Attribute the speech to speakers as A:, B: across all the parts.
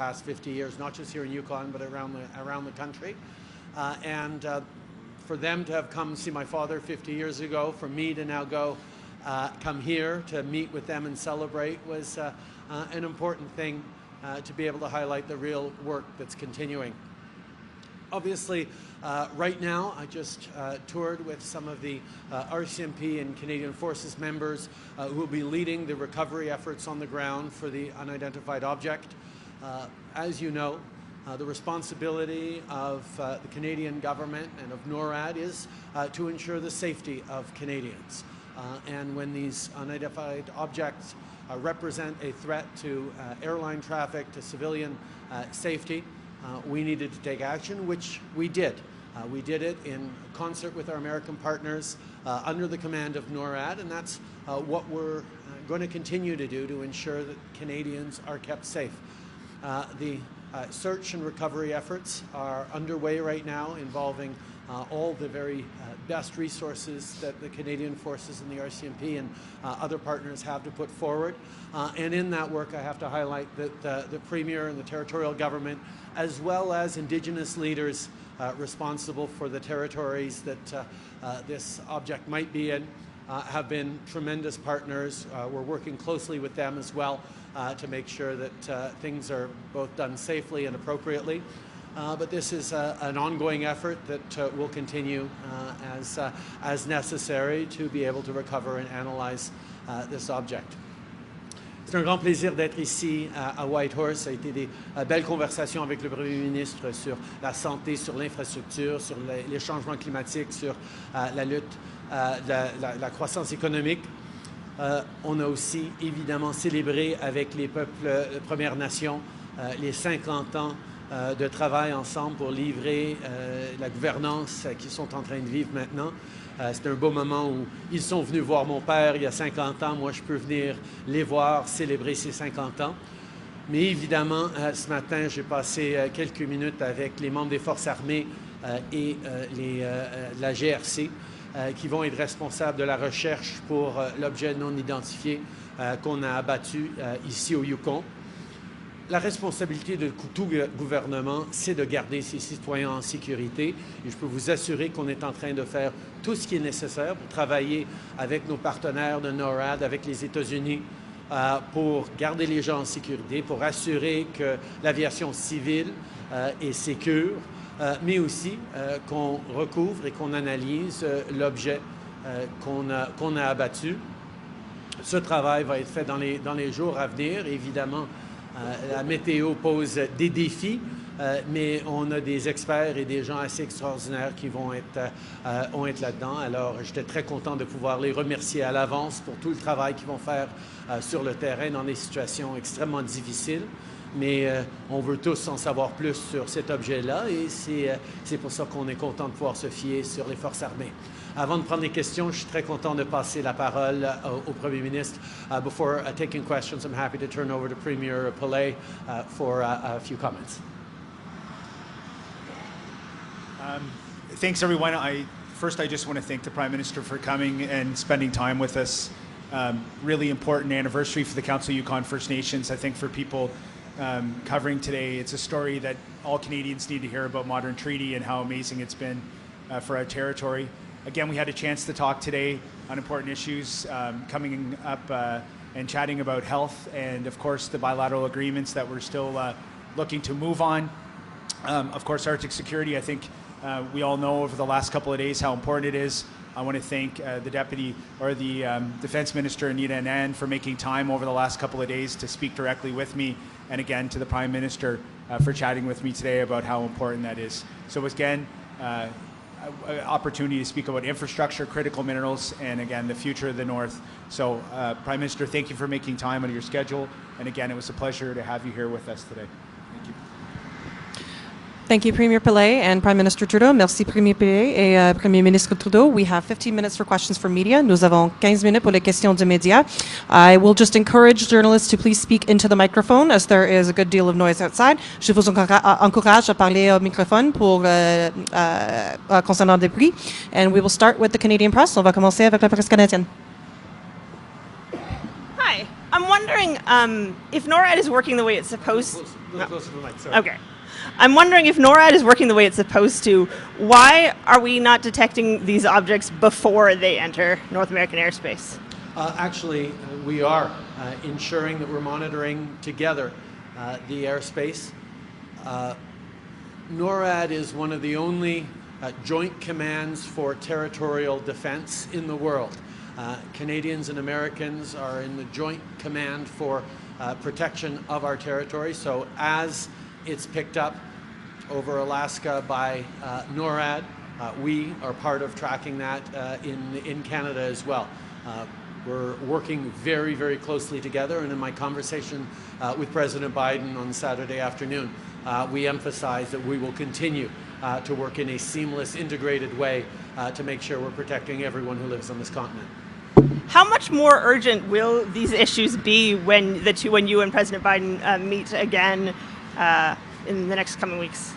A: past 50 years, not just here in Yukon, but around the country. For them to have come see my father 50 years ago, for me to now come here to meet with them and celebrate was an important thing to be able to highlight the real work that's continuing. Obviously, right now, I just toured with some of the RCMP and Canadian Forces members who will be leading the recovery efforts on the ground for the unidentified object. As you know, the responsibility of the Canadian government and of NORAD is to ensure the safety of Canadians. And when these unidentified objects represent a threat to airline traffic, to civilian safety, we needed to take action, which we did. We did it in concert with our American partners under the command of NORAD, and that's what we're going to continue to do to ensure that Canadians are kept safe. The search and recovery efforts are underway right now, involving all the very best resources that the Canadian Forces and the RCMP and other partners have to put forward. And in that work, I have to highlight that the Premier and the territorial government, as well as Indigenous leaders responsible for the territories that this object might be in, have been tremendous partners. We're working closely with them as well to make sure that things are both done safely and appropriately. But this is an ongoing effort that will continue as necessary to be able to recover and analyze this object. C'est un grand plaisir d'être ici à Whitehorse. Ça a été des belles conversations avec le Premier ministre sur la santé, sur l'infrastructure, sur les changements climatiques, sur la lutte, la croissance économique. On a aussi évidemment célébré avec les peuples Premières Nations les 50 ans de travail ensemble pour livrer la gouvernance qu'ils sont en train de vivre maintenant. C'est un beau moment où ils sont venus voir mon père il y a 50 ans. Moi, je peux venir les voir, célébrer ces 50 ans. Mais évidemment, ce matin, j'ai passé quelques minutes avec les membres des Forces armées et la GRC qui vont être responsables de la recherche pour l'objet non identifié qu'on a abattu ici au Yukon. La responsabilité de tout gouvernement, c'est de garder ses citoyens en sécurité. Et je peux vous assurer qu'on est en train de faire tout ce qui est nécessaire pour travailler avec nos partenaires de NORAD, avec les États-Unis, pour garder les gens en sécurité, pour assurer que l'aviation civile est sécure, mais aussi qu'on recouvre et qu'on analyse l'objet qu'on a abattu. Ce travail va être fait dans les jours à venir, évidemment. La météo pose des défis, mais on a des experts et des gens assez extraordinaires qui vont être là-dedans. Alors, j'étais très content de pouvoir les remercier à l'avance pour tout le travail qu'ils vont faire sur le terrain dans des situations extrêmement difficiles. Mais on veut tous en savoir plus sur cet objet-là et c'est pour ça qu'on est content de pouvoir se fier sur les forces armées. Avant de prendre les questions, je suis très content de passer la parole au Premier ministre. Before taking questions, I'm happy to turn over to Premier Pillay for a few comments.
B: Thanks, everyone. First, I just want to thank the Prime Minister for coming and spending time with us. Really important anniversary for the Council of Yukon First Nations. I think for people covering today, it's a story that all Canadians need to hear about Modern Treaty and how amazing it's been for our territory. Again, we had a chance to talk today on important issues coming up and chatting about health and, of course, the bilateral agreements that we're still looking to move on. Of course, Arctic security, I think we all know over the last couple of days how important it is. I want to thank the Defense Minister, Anita Anand, for making time over the last couple of days to speak directly with me, and again to the Prime Minister for chatting with me today about how important that is. So again, opportunity to speak about infrastructure, critical minerals, and again, the future of the North. So Prime Minister, thank you for making time out of your schedule. And again, it was a pleasure to have you here with us today. Thank you.
C: Thank you, Premier Pillay and Prime Minister Trudeau. Merci, Premier Pillay et Premier Ministre Trudeau. We have 15 minutes for questions from media. Nous avons 15 minutes pour les questions de médias. I will just encourage journalists to please speak into the microphone as there is a good deal of noise outside. Je vous encourage à parler au microphone pour concernant des bruits. And we will start with the Canadian press. On va commencer avec la presse canadienne.
D: Hi. I'm wondering if NORAD is working the way it's supposed to.
A: Closer to the mic, sorry.
D: Okay. I'm wondering if NORAD is working the way it's supposed to. Why are we not detecting these objects before they enter North American airspace?
A: Actually, we are ensuring that we're monitoring together the airspace. NORAD is one of the only joint commands for territorial defense in the world. Canadians and Americans are in the joint command for protection of our territory. So as it's picked up over Alaska by NORAD, we are part of tracking that in Canada as well. We're working very, very closely together, and in my conversation with President Biden on Saturday afternoon, we emphasized that we will continue to work in a seamless, integrated way to make sure we're protecting everyone who lives on this continent.
D: How much more urgent will these issues be when you and President Biden meet again in the next coming weeks?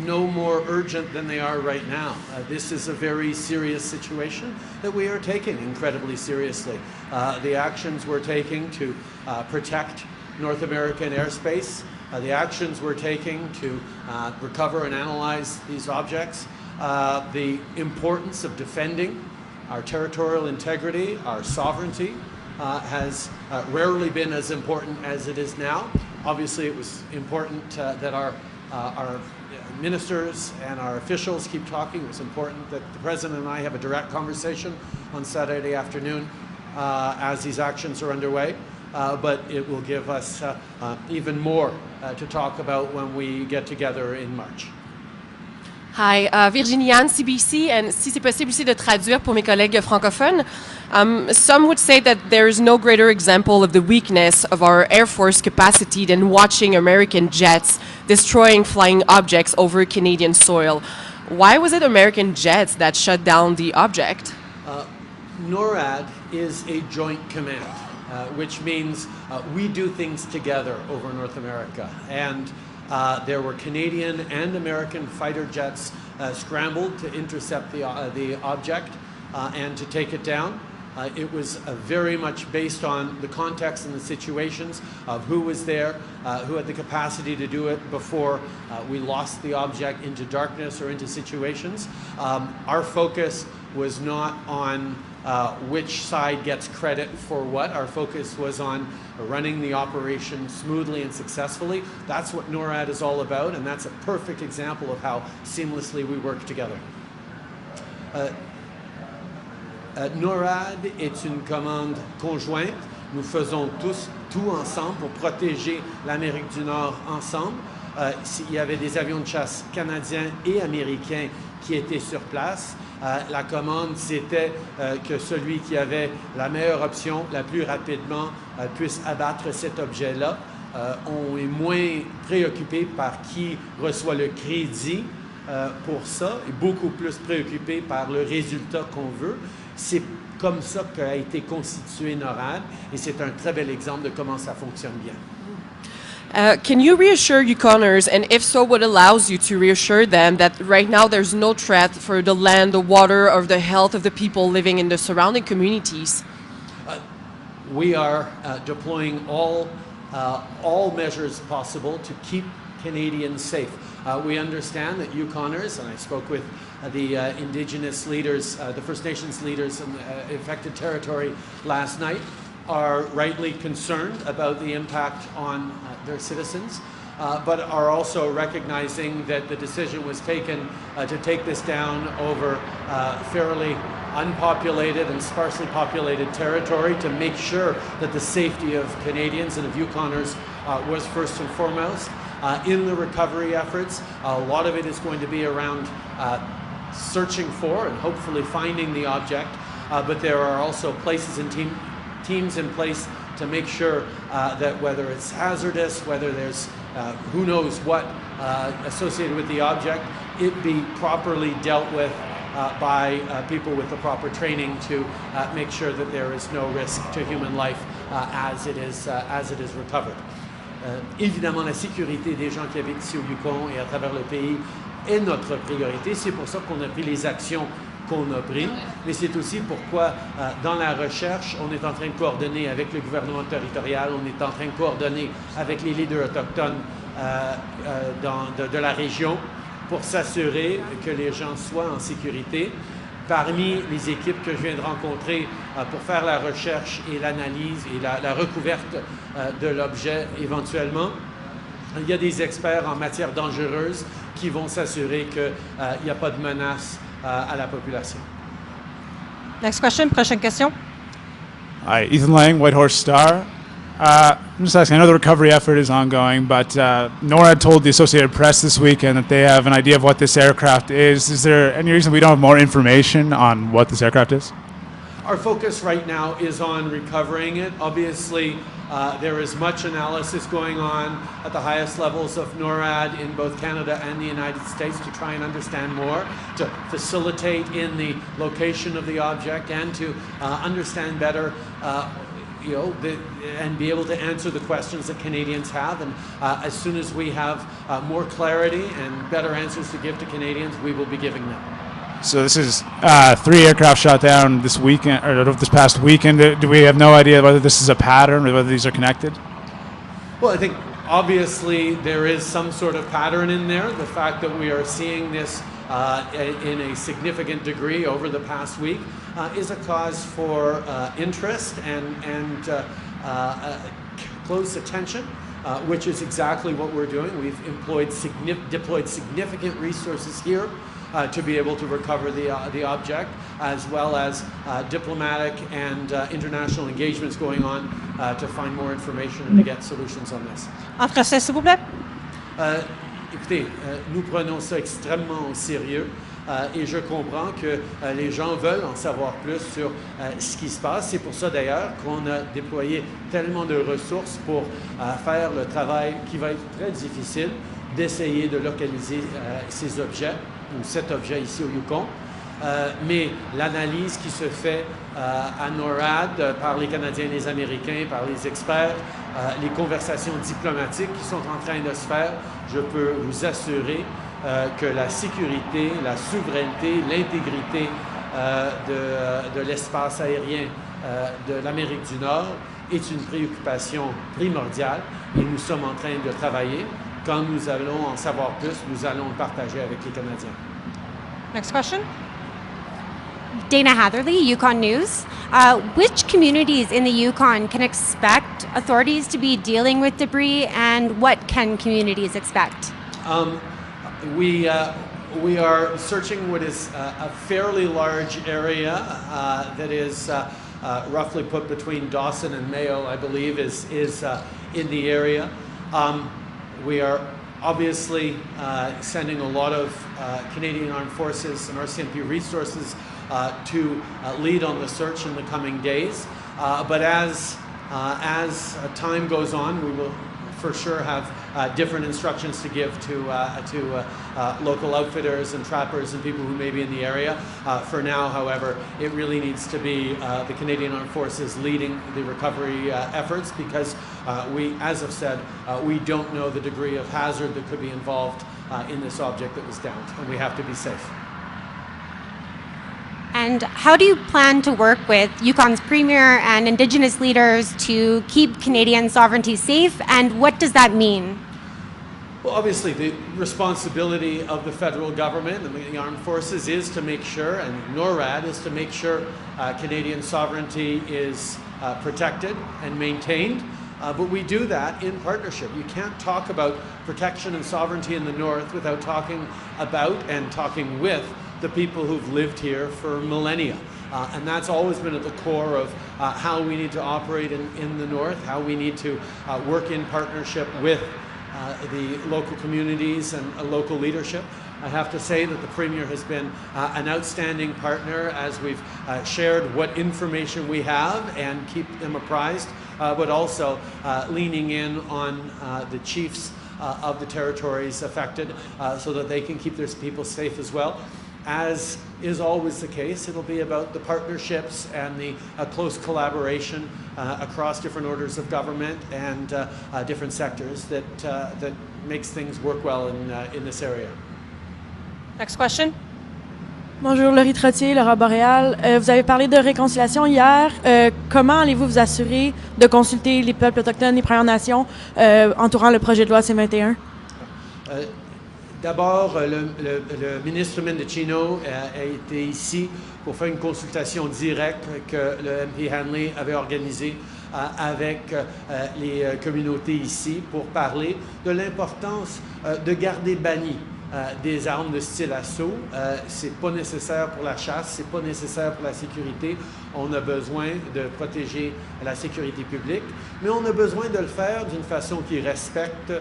A: No more urgent than they are right now. This is a very serious situation that we are taking incredibly seriously. The actions we're taking to protect North American airspace, the actions we're taking to recover and analyze these objects, the importance of defending our territorial integrity, our sovereignty, has rarely been as important as it is now. Obviously, it was important that our ministers and our officials keep talking. It was important that the President and I have a direct conversation on Saturday afternoon as these actions are underway. But it will give us even more to talk about when we get together in March.
E: Hi, Virginie Anne, CBC, and si c'est possible aussi de traduire pour mes collègues francophones. Some would say that there is no greater example of the weakness of our Air Force capacity than watching American jets destroying flying objects over Canadian soil. Why was it American jets that shut down the object?
A: NORAD is a joint command, which means we do things together over North America. And there were Canadian and American fighter jets scrambled to intercept the object and to take it down. It was very much based on the context and the situations of who was there, who had the capacity to do it before we lost the object into darkness or into situations. Our focus was not on which side gets credit for what. Our focus was on running the operation smoothly and successfully. That's what NORAD is all about, and that's a perfect example of how seamlessly we work together. NORAD est une commande conjointe. Nous faisons tous tout ensemble pour protéger l'Amérique du Nord ensemble. Il y avait des avions de chasse canadiens et américains qui étaient sur place. La commande, c'était que celui qui avait la meilleure option, la plus rapidement, puisse abattre cet objet-là. On est moins préoccupé par qui reçoit le crédit pour ça, et beaucoup plus préoccupé par le résultat qu'on veut. C'est comme ça qu'a été constitué NORAD, et c'est un très bel exemple de comment ça fonctionne bien.
E: Can you reassure Yukoners, and if so, what allows you to reassure them that right now there's no threat for the land, the water, or the health of the people living in the surrounding communities?
A: We are deploying all measures possible to keep Canadians safe. We understand that Yukoners, and I spoke with the Indigenous leaders, the First Nations leaders in the affected territory last night, are rightly concerned about the impact on their citizens, but are also recognizing that the decision was taken to take this down over fairly unpopulated and sparsely populated territory to make sure that the safety of Canadians and of Yukoners was first and foremost. In the recovery efforts, a lot of it is going to be around searching for and hopefully finding the object, but there are also places and teams in place to make sure that whether it's hazardous, whether there's who knows what associated with the object, it be properly dealt with by people with the proper training to make sure that there is no risk to human life as it is recovered. Évidemment, la sécurité des gens qui habitent ici au Yukon et à travers le pays est notre priorité. C'est pour ça qu'on a pris les actions qu'on a pris, mais c'est aussi pourquoi dans la recherche, on est en train de coordonner avec le gouvernement territorial, on est en train de coordonner avec les leaders autochtones de la région pour s'assurer que les gens soient en sécurité. Parmi les équipes que je viens de rencontrer pour faire la recherche et l'analyse et la recouverte de l'objet éventuellement, il y a des experts en matière dangereuse qui vont s'assurer qu'il n'y a pas de menace à la population.
C: Next question, prochaine question.
F: Hi, Ethan Lang, Whitehorse Star. I'm just asking, I know the recovery effort is ongoing, but NORAD told the Associated Press this weekend that they have an idea of what this aircraft is. Is there any reason we don't have more information on what this aircraft is?
A: Our focus right now is on recovering it. Obviously, there is much analysis going on at the highest levels of NORAD in both Canada and the United States to try and understand more, to facilitate in the location of the object and to understand better and be able to answer the questions that Canadians have. And as soon as we have more clarity and better answers to give to Canadians, we will be giving them.
F: So this is 3 aircraft shot down this weekend, or this past weekend. Do we have no idea whether this is a pattern or whether these are connected?
A: Well, I think obviously there is some sort of pattern in there. The fact that we are seeing this in a significant degree over the past week is a cause for interest and close attention, which is exactly what we're doing. We've deployed significant resources here to be able to recover the object, as well as diplomatic and international engagements going on to find more information and to get solutions on this.
C: En français, s'il vous plaît.
A: Écoutez, nous prenons ça extrêmement au sérieux et je comprends que les gens veulent en savoir plus sur ce qui se passe. C'est pour ça d'ailleurs qu'on a déployé tellement de ressources pour faire le travail qui va être très difficile d'essayer de localiser ces objets, ou cet objet ici au Yukon. Mais l'analyse qui se fait à NORAD par les Canadiens et les Américains, par les experts, les conversations diplomatiques qui sont en train de se faire, je peux vous assurer que la sécurité, la souveraineté, l'intégrité de l'espace aérien de l'Amérique du Nord est une préoccupation primordiale et nous sommes en train de travailler. Quand nous allons en savoir plus, nous allons le partager avec les Canadiens.
C: Next question.
G: Dana Hatherley, Yukon News. Which communities in the Yukon can expect authorities to be dealing with debris, and what can communities expect?
A: We are searching what is a fairly large area that is roughly put between Dawson and Mayo, I believe, is in the area. We are obviously sending a lot of Canadian Armed Forces and RCMP resources to lead on the search in the coming days. But as time goes on, we will for sure have different instructions to give to local outfitters and trappers and people who may be in the area. For now, however, it really needs to be the Canadian Armed Forces leading the recovery efforts because we, as I've said, we don't know the degree of hazard that could be involved in this object that was downed, and we have to be safe.
G: And how do you plan to work with Yukon's Premier and Indigenous leaders to keep Canadian sovereignty safe, and what does that mean?
A: Well, obviously, the responsibility of the federal government and the armed forces is to make sure, and NORAD is to make sure Canadian sovereignty is protected and maintained. But we do that in partnership. You can't talk about protection and sovereignty in the North without talking about and talking with the people who've lived here for millennia. And that's always been at the core of how we need to operate in the North, how we need to work in partnership with the local communities and local leadership. I have to say that the Premier has been an outstanding partner as we've shared what information we have and keep them apprised, but also leaning in on the chiefs of the territories affected so that they can keep their people safe as well. As is always the case, it'll be about the partnerships and the close collaboration across different orders of government and different sectors that makes things work well in this area.
C: Next question.
H: Bonjour, Laurie Trottier, Laura Boréal. Vous avez parlé de réconciliation hier. Comment allez-vous vous assurer de consulter les peuples autochtones, les Premières Nations, entourant le projet de loi C-21?
A: D'abord, le ministre Mendicino a été ici pour faire une consultation directe que le MP Hanley avait organisée avec les communautés ici pour parler de l'importance de garder banni des armes de style assaut. C'est pas nécessaire pour la chasse, c'est pas nécessaire pour la sécurité. On a besoin de protéger la sécurité publique, mais on a besoin de le faire d'une façon qui respecte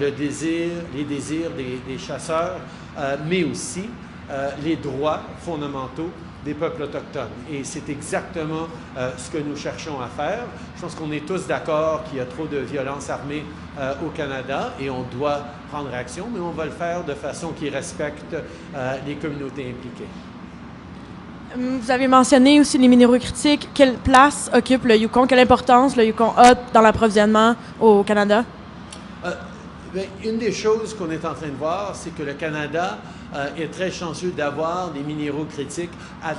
A: les désirs des chasseurs, mais aussi les droits fondamentaux des peuples autochtones. Et c'est exactement ce que nous cherchons à faire. Je pense qu'on est tous d'accord qu'il y a trop de violence armée au Canada et on doit prendre action, mais on va le faire de façon qui respecte les communautés impliquées.
H: Vous avez mentionné aussi les minéraux critiques. Quelle place occupe le Yukon? Quelle importance le Yukon a dans l'approvisionnement au Canada?
A: Une des choses qu'on est en train de voir, c'est que le Canada est très chanceux d'avoir des minéraux critiques à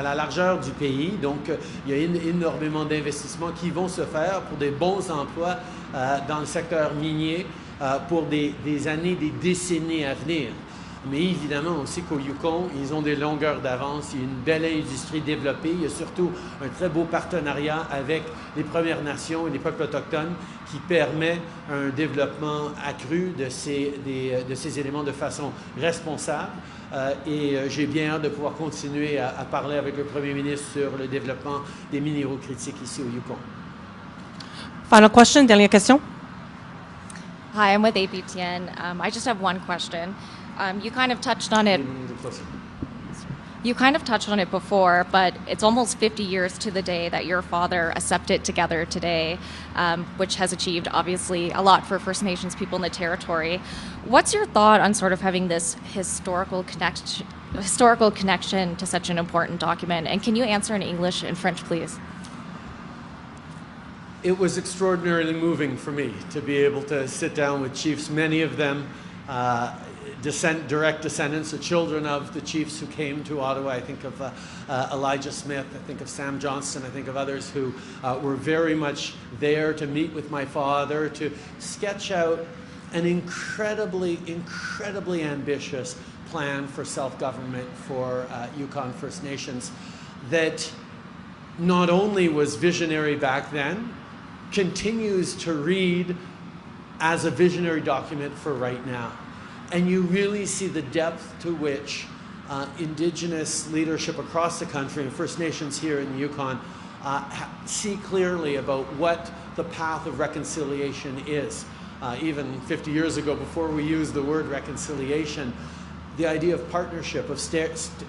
A: la largeur du pays. Donc, il y a énormément d'investissements qui vont se faire pour des bons emplois dans le secteur minier pour des années, des décennies à venir. Mais évidemment, on sait qu'au Yukon, ils ont des longueurs d'avance. Il y a une belle industrie développée. Il y a surtout un très beau partenariat avec les Premières Nations et les peuples autochtones qui permet un développement accru de ces éléments de façon responsable. Et j'ai bien hâte de pouvoir continuer à parler avec le Premier ministre sur le développement des minéraux critiques ici au Yukon.
C: Final question, dernière question.
I: Hi, I'm with APTN. I just have one question. You kind of touched on it. You kind of touched on it before, but it's almost 50 years to the day that your father accepted Together Today, which has achieved obviously a lot for First Nations people in the territory. What's your thought on sort of having this historical connection to such an important document? And can you answer in English and French, please?
A: It was extraordinarily moving for me to be able to sit down with chiefs, many of them direct descendants, the children of the chiefs who came to Ottawa. I think of Elijah Smith, I think of Sam Johnston, I think of others who were very much there to meet with my father, to sketch out an incredibly ambitious plan for self-government for Yukon First Nations that not only was visionary back then, continues to read as a visionary document for right now. And you really see the depth to which Indigenous leadership across the country and First Nations here in the Yukon see clearly about what the path of reconciliation is. Even 50 years ago, before we used the word reconciliation, the idea of partnership, of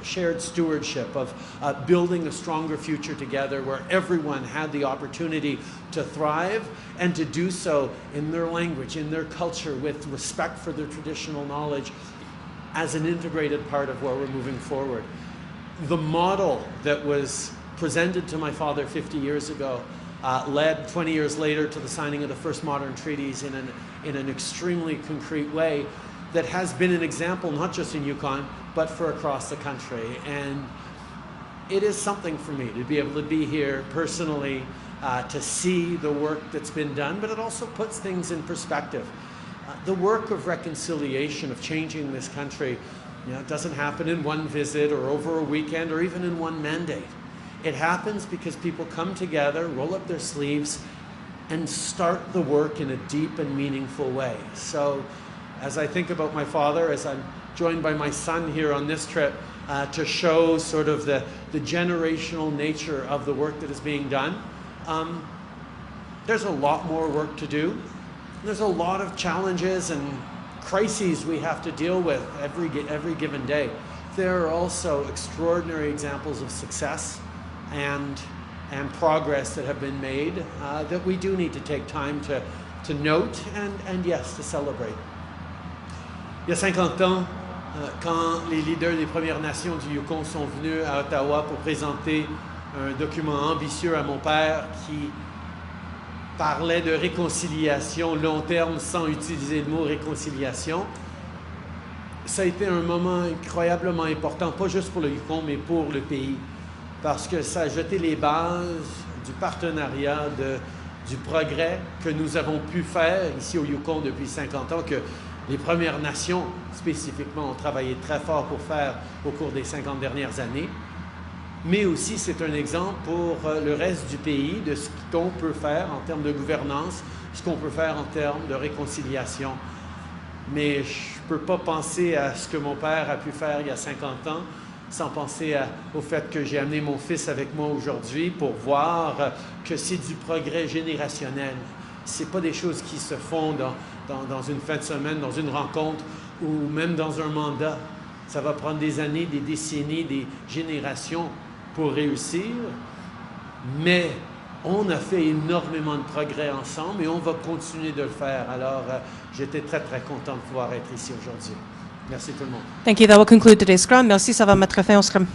A: shared stewardship, of building a stronger future together where everyone had the opportunity to thrive and to do so in their language, in their culture, with respect for their traditional knowledge as an integrated part of where we're moving forward. The model that was presented to my father 50 years ago led 20 years later to the signing of the first modern treaties in an extremely concrete way that has been an example not just in Yukon, but for across the country. And it is something for me to be able to be here personally, to see the work that's been done, but it also puts things in perspective. The work of reconciliation, of changing this country, it doesn't happen in one visit or over a weekend or even in one mandate. It happens because people come together, roll up their sleeves, and start the work in a deep and meaningful way. So, as I think about my father, as I'm joined by my son here on this trip to show sort of the generational nature of the work that is being done, there's a lot more work to do. There's a lot of challenges and crises we have to deal with every given day. There are also extraordinary examples of success and progress that have been made that we do need to take time to note and yes, to celebrate. Il y a 50 ans, quand les leaders des Premières Nations du Yukon sont venus à Ottawa pour présenter un document ambitieux à mon père qui parlait de réconciliation long terme sans utiliser le mot réconciliation, ça a été un moment incroyablement important, pas juste pour le Yukon, mais pour le pays, parce que ça a jeté les bases du partenariat, du progrès que nous avons pu faire ici au Yukon depuis 50 ans, que les Premières Nations spécifiquement ont travaillé très fort pour faire au cours des 50 dernières années. Mais aussi, c'est un exemple pour le reste du pays de ce qu'on peut faire en termes de gouvernance, ce qu'on peut faire en termes de réconciliation. Mais je ne peux pas penser à ce que mon père a pu faire il y a 50 ans sans penser au fait que j'ai amené mon fils avec moi aujourd'hui pour voir que c'est du progrès générationnel. Ce n'est pas des choses qui se font dans une fin de semaine, dans une rencontre ou même dans un mandat. Ça va prendre des années, des décennies, des générations pour réussir, mais on a fait énormément de progrès ensemble et on va continuer de le faire. Alors, j'étais très, très content de pouvoir être ici aujourd'hui. Merci tout le monde.
C: Thank you. That will conclude today's scrum. Merci, ça va mettre fin au scrum.